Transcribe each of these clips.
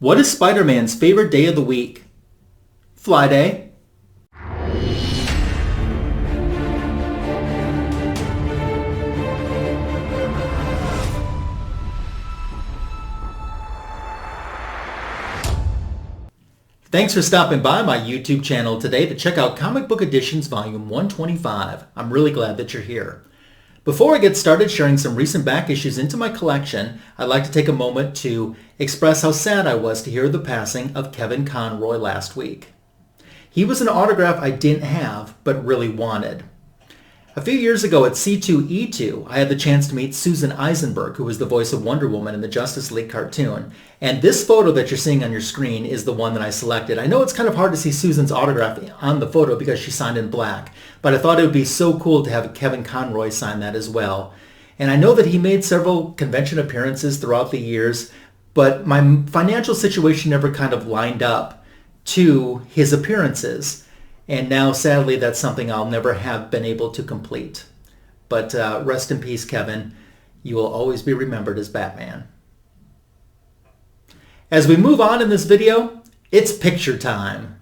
What is Spider-Man's favorite day of the week? Fly Day. Thanks for stopping by my YouTube channel today to check out Comic Book Editions Volume 125. I'm really glad that you're here. Before I get started sharing some recent back issues into my collection, I'd like to take a moment to express how sad I was to hear the passing of Kevin Conroy last week. He was an autograph I didn't have, but really wanted. A few years ago at C2E2, I had the chance to meet Susan Eisenberg, who was the voice of Wonder Woman in the Justice League cartoon. And this photo that you're seeing on your screen is the one that I selected. I know it's kind of hard to see Susan's autograph on the photo because she signed in black, but I thought it would be so cool to have Kevin Conroy sign that as well. And I know that he made several convention appearances throughout the years, but my financial situation never kind of lined up to his appearances. And now, sadly, that's something I'll never have been able to complete. But rest in peace, Kevin. You will always be remembered as Batman. As we move on in this video, it's picture time.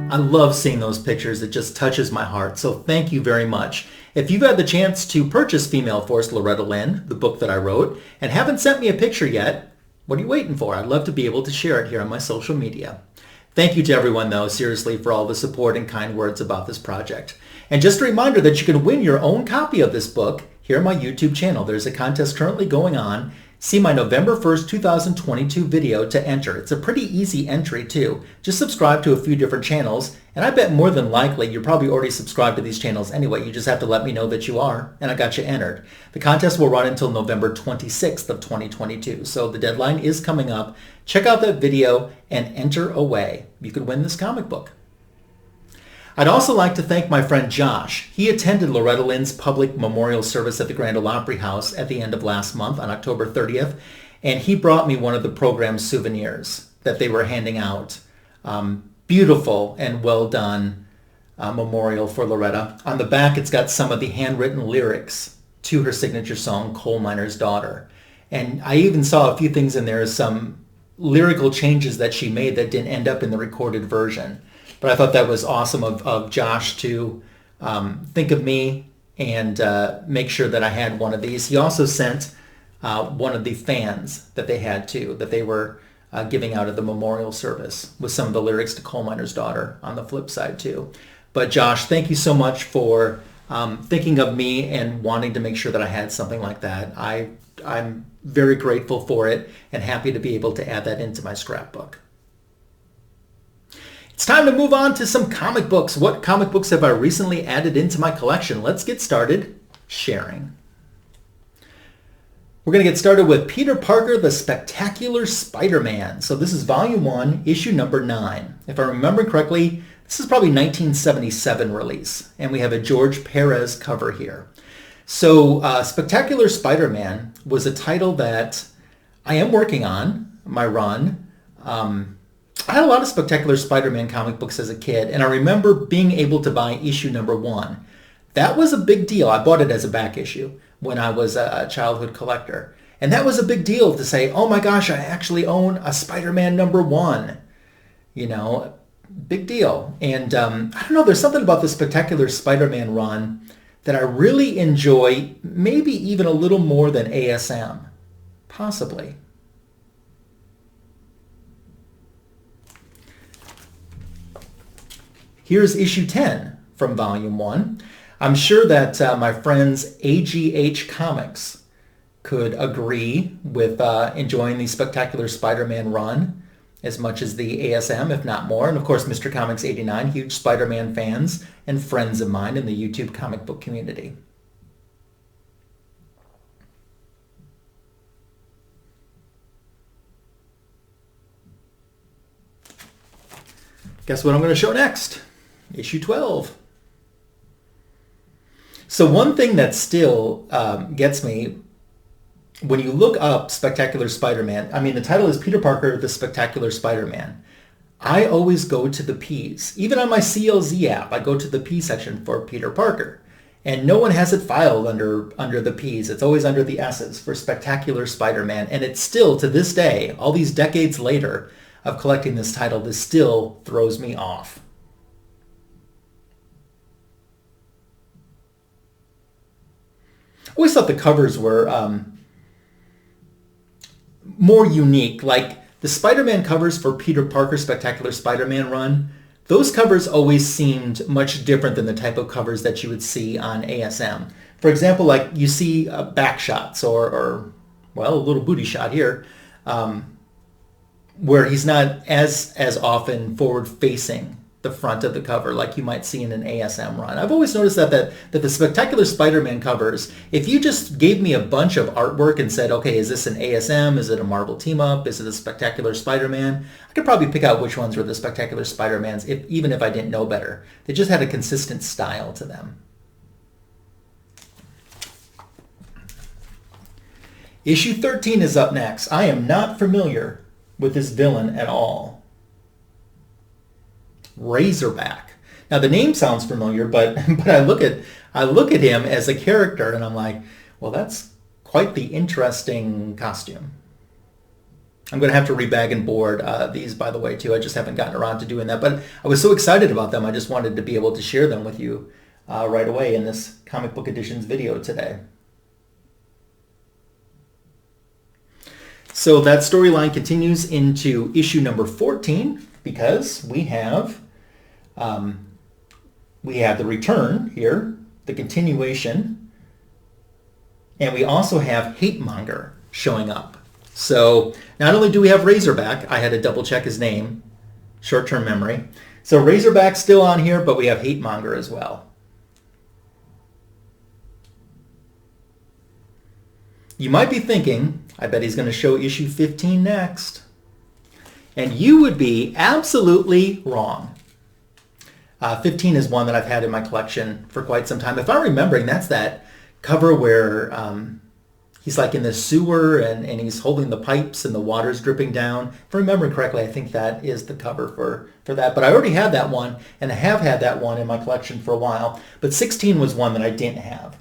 I love seeing those pictures. It just touches my heart. So thank you very much. If you've had the chance to purchase Female Force Loretta Lynn, the book that I wrote, and haven't sent me a picture yet, what are you waiting for? I'd love to be able to share it here on my social media. Thank you to everyone, though, seriously, for all the support and kind words about this project. And just a reminder that you can win your own copy of this book here on my YouTube channel. There's a contest currently going on. See my November 1st, 2022 video to enter. It's a pretty easy entry too. Just subscribe to a few different channels, and I bet more than likely you're probably already subscribed to these channels anyway. You just have to let me know that you are, and I got you entered. The contest will run until November 26th of 2022, so the deadline is coming up. Check out that video and enter away. You could win this comic book. I'd also like to thank my friend Josh. He attended Loretta Lynn's public memorial service at the Grand Ole Opry House at the end of last month on October 30th, and he brought me one of the program's souvenirs that they were handing out. Beautiful and well done memorial for Loretta. On the back, it's got some of the handwritten lyrics to her signature song, Coal Miner's Daughter. And I even saw a few things in there, some lyrical changes that she made that didn't end up in the recorded version. But I thought that was awesome of Josh to think of me and make sure that I had one of these. He also sent one of the fans that they had too, that they were giving out at the memorial service with some of the lyrics to Coal Miner's Daughter on the flip side too. But Josh, thank you so much for thinking of me and wanting to make sure that I had something like that. I'm very grateful for it and happy to be able to add that into my scrapbook. It's time to move on to some comic books. What comic books have I recently added into my collection? Let's get started sharing. We're going to get started with Peter Parker, the Spectacular Spider-Man. So this is Volume 1, Issue number 9. If I remember correctly, this is probably 1977 release, and we have a George Perez cover here. So Spectacular Spider-Man was a title that I am working on, my run. I had a lot of Spectacular Spider-Man comic books as a kid, and I remember being able to buy issue number 1. That was a big deal. I bought it as a back issue when I was a childhood collector. And that was a big deal to say, oh my gosh, I actually own a Spider-Man number 1. You know, big deal. And I don't know, there's something about the Spectacular Spider-Man run that I really enjoy, maybe even a little more than ASM. Possibly. Here's issue 10 from Volume 1. I'm sure that my friends AGH Comics could agree with enjoying the Spectacular Spider-Man run as much as the ASM, if not more. And of course, Mr. Comics 89, huge Spider-Man fans and friends of mine in the YouTube comic book community. Guess what I'm going to show next? Issue 12. So one thing that still gets me when you look up Spectacular Spider-Man, I mean, the title is Peter Parker, the Spectacular Spider-Man. I always go to the P's. Even on my CLZ app, I go to the P section for Peter Parker. And no one has it filed under the P's. It's always under the S's for Spectacular Spider-Man. And it's still, to this day, all these decades later of collecting this title, this still throws me off. I always thought the covers were more unique. Like the Spider-Man covers for Peter Parker Spectacular Spider-Man run, those covers always seemed much different than the type of covers that you would see on ASM. For example, like you see back shots or well, a little booty shot here, where he's not as often forward-facing the front of the cover like you might see in an ASM run. I've always noticed that the Spectacular Spider-Man covers, if you just gave me a bunch of artwork and said, okay, is this an ASM? Is it a Marvel team-up? Is it a Spectacular Spider-Man? I could probably pick out which ones were the Spectacular Spider-Mans, even if I didn't know better. They just had a consistent style to them. Issue 13 is up next. I am not familiar with this villain at all. Razorback. Now the name sounds familiar, but I look at him as a character and I'm like, well, that's quite the interesting costume. I'm going to have to rebag and board these, by the way, too. I just haven't gotten around to doing that, but I was so excited about them. I just wanted to be able to share them with you right away in this comic book editions video today. So that storyline continues into issue number 14 because we have the return here, the continuation, and we also have Hate Monger showing up. So not only do we have Razorback, I had to double check his name, short-term memory. So Razorback's still on here, but we have Hate Monger as well. You might be thinking, I bet he's going to show issue 15 next. And you would be absolutely wrong. 15 is one that I've had in my collection for quite some time. If I'm remembering, that's that cover where he's like in the sewer and he's holding the pipes and the water's dripping down. If I remember correctly, I think that is the cover for that. But I already had that one, and I have had that one in my collection for a while. But 16 was one that I didn't have.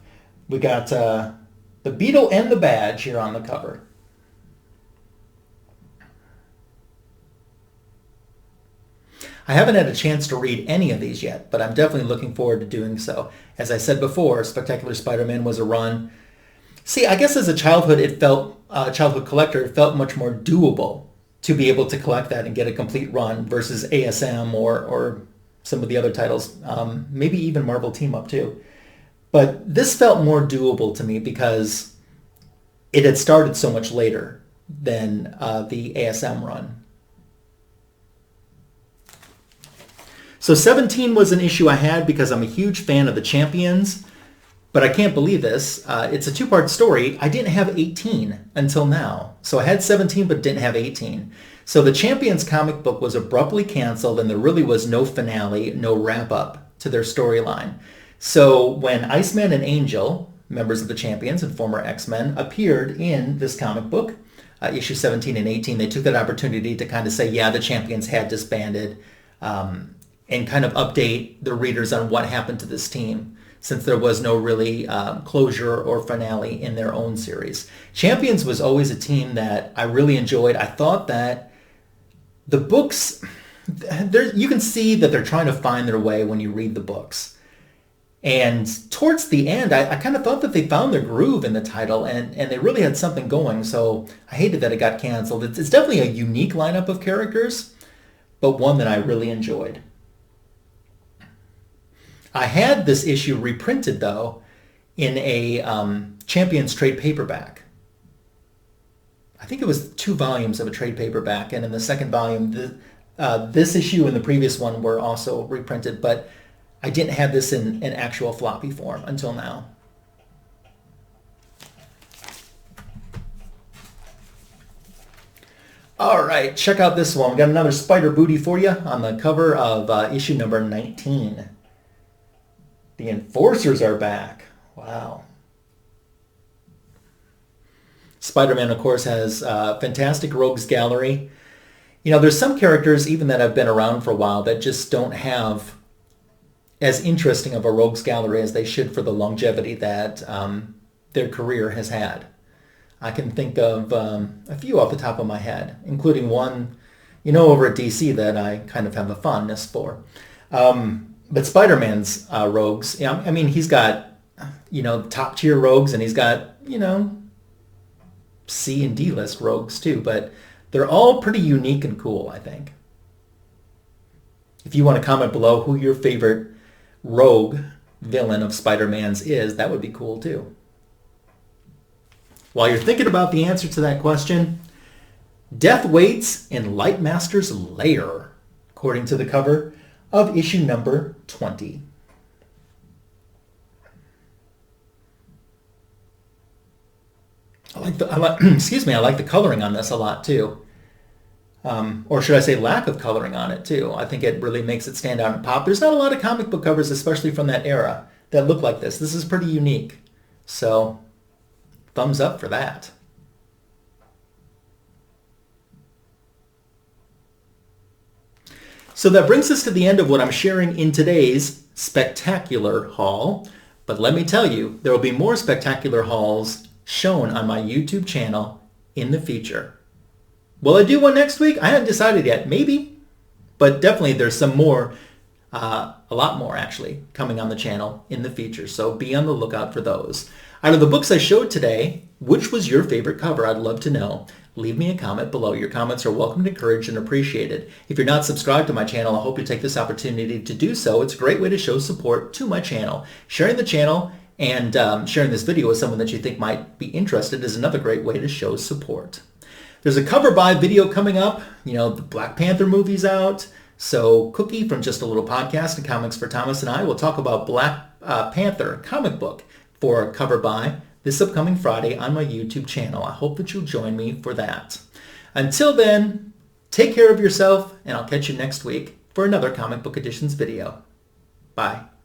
We got the Beetle and the Badge here on the cover. I haven't had a chance to read any of these yet, but I'm definitely looking forward to doing so. As I said before, Spectacular Spider-Man was a run. See, I guess as a childhood collector, it felt much more doable to be able to collect that and get a complete run versus ASM or some of the other titles, maybe even Marvel Team Up too. But this felt more doable to me because it had started so much later than the ASM run. So 17 was an issue I had because I'm a huge fan of the Champions, but I can't believe this. It's a two-part story. I didn't have 18 until now. So I had 17 but didn't have 18. So the Champions comic book was abruptly canceled and there really was no finale, no wrap-up to their storyline. So when Iceman and Angel, members of the Champions and former X-Men, appeared in this comic book, issue 17 and 18, they took that opportunity to kind of say, yeah, the Champions had disbanded, and kind of update the readers on what happened to this team, since there was no really closure or finale in their own series. Champions was always a team that I really enjoyed. I thought that the books, you can see that they're trying to find their way when you read the books. And towards the end, I kind of thought that they found their groove in the title, and they really had something going, so I hated that it got canceled. It's definitely a unique lineup of characters, but one that I really enjoyed. I had this issue reprinted, though, in a Champions trade paperback. I think it was 2 volumes of a trade paperback, and in the second volume, this issue and the previous one were also reprinted, but I didn't have this in actual floppy form until now. All right, check out this one. We got another spider booty for you on the cover of issue number 19. The Enforcers are back. Wow. Spider-Man, of course, has a fantastic rogues gallery. You know, there's some characters even that have been around for a while that just don't have as interesting of a rogues gallery as they should for the longevity that their career has had. I can think of a few off the top of my head, including one, you know, over at DC that I kind of have a fondness for. But Spider-Man's rogues, yeah, I mean, he's got, you know, top tier rogues, and he's got, you know, C and D list rogues too, but they're all pretty unique and cool, I think. If you want to comment below who your favorite rogue villain of Spider-Man's is, that would be cool too. While you're thinking about the answer to that question, death waits in Lightmaster's lair, according to the cover of issue number 20. I like the coloring on this a lot too. Or should I say lack of coloring on it too. I think it really makes it stand out and pop. There's not a lot of comic book covers, especially from that era, that look like this. This is pretty unique. So, thumbs up for that. So that brings us to the end of what I'm sharing in today's spectacular haul. But let me tell you, there will be more spectacular hauls shown on my YouTube channel in the future. Will I do one next week? I haven't decided yet. Maybe. But definitely there's some more, a lot more actually, coming on the channel in the future. So be on the lookout for those. Out of the books I showed today, which was your favorite cover? I'd love to know. Leave me a comment below. Your comments are welcomed, encouraged, and appreciated. If you're not subscribed to my channel, I hope you take this opportunity to do so. It's a great way to show support to my channel. Sharing the channel and sharing this video with someone that you think might be interested is another great way to show support. There's a cover by video coming up. You know, the Black Panther movie's out. So Cookie from Just a Little Podcast and Comics for Thomas and I will talk about Black Panther comic book for cover by this upcoming Friday on my YouTube channel. I hope that you'll join me for that. Until then, take care of yourself, and I'll catch you next week for another Comic Book Editions video. Bye.